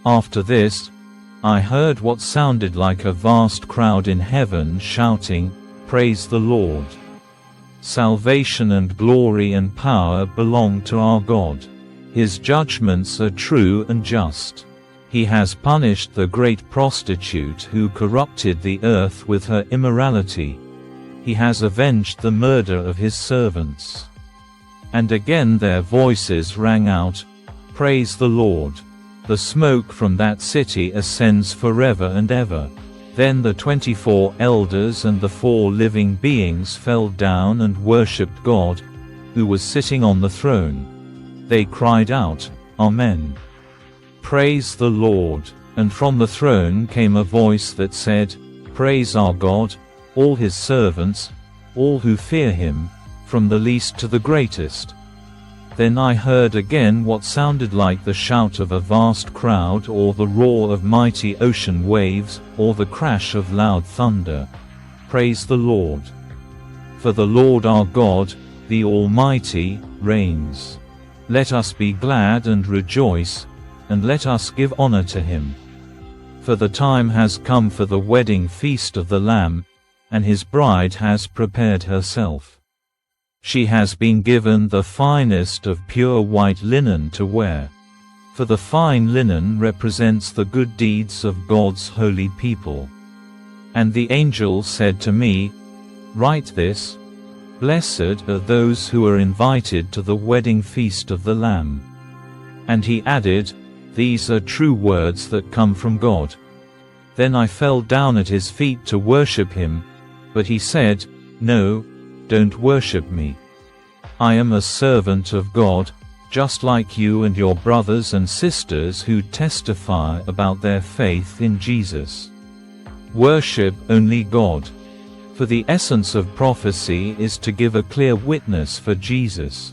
After this, I heard what sounded like a vast crowd in heaven shouting, "Praise the Lord! Salvation and glory and power belong to our God. His judgments are true and just. He has punished the great prostitute who corrupted the earth with her immorality. He has avenged the murder of his servants." And again their voices rang out, "Praise the Lord! The smoke from that city ascends forever and ever." Then the 24 elders and the 4 living beings fell down and worshipped God, who was sitting on the throne. They cried out, "Amen. Praise the Lord." And from the throne came a voice that said, "Praise our God, all his servants, all who fear him, from the least to the greatest." Then I heard again what sounded like the shout of a vast crowd, or the roar of mighty ocean waves, or the crash of loud thunder. "Praise the Lord! For the Lord our God, the Almighty, reigns. Let us be glad and rejoice, and let us give honor to him. For the time has come for the wedding feast of the Lamb, and his bride has prepared herself. She has been given the finest of pure white linen to wear. For the fine linen represents the good deeds of God's holy people." And the angel said to me, "Write this: Blessed are those who are invited to the wedding feast of the Lamb." And he added, "These are true words that come from God." Then I fell down at his feet to worship him, but he said, "No, don't worship me. I am a servant of God, just like you and your brothers and sisters who testify about their faith in Jesus. Worship only God. For the essence of prophecy is to give a clear witness for Jesus."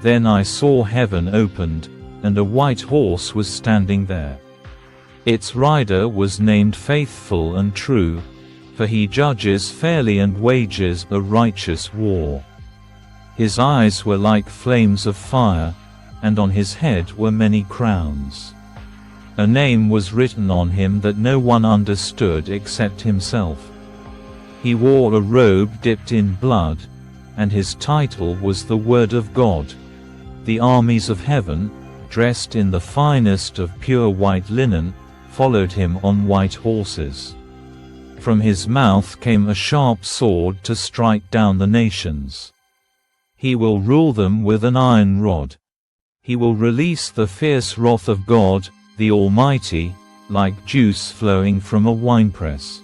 Then I saw heaven opened, and a white horse was standing there. Its rider was named Faithful and True, for he judges fairly and wages a righteous war. His eyes were like flames of fire, and on his head were many crowns. A name was written on him that no one understood except himself. He wore a robe dipped in blood, and his title was the Word of God. The armies of heaven, dressed in the finest of pure white linen, followed him on white horses. From his mouth came a sharp sword to strike down the nations. He will rule them with an iron rod. He will release the fierce wrath of God, the Almighty, like juice flowing from a winepress.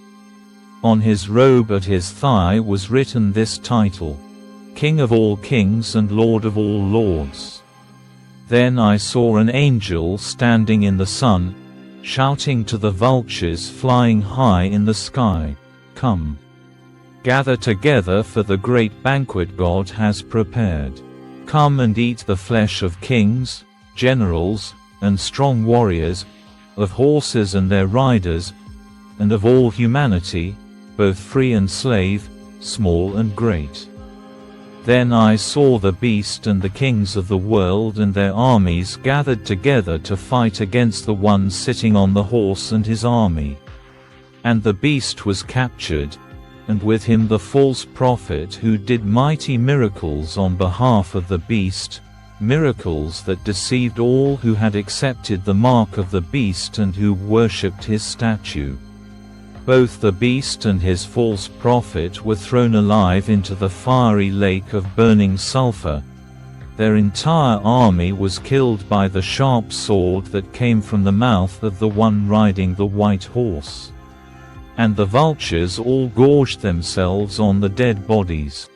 On his robe at his thigh was written this title: King of all kings and Lord of all lords. Then I saw an angel standing in the sun, shouting to the vultures flying high in the sky, "Come, gather together for the great banquet God has prepared. Come and eat the flesh of kings, generals, and strong warriors, of horses and their riders, and of all humanity, both free and slave, small and great." Then I saw the beast and the kings of the world and their armies gathered together to fight against the one sitting on the horse and his army. And the beast was captured, and with him the false prophet who did mighty miracles on behalf of the beast, miracles that deceived all who had accepted the mark of the beast and who worshipped his statue. Both the beast and his false prophet were thrown alive into the fiery lake of burning sulfur. Their entire army was killed by the sharp sword that came from the mouth of the one riding the white horse. And the vultures all gorged themselves on the dead bodies.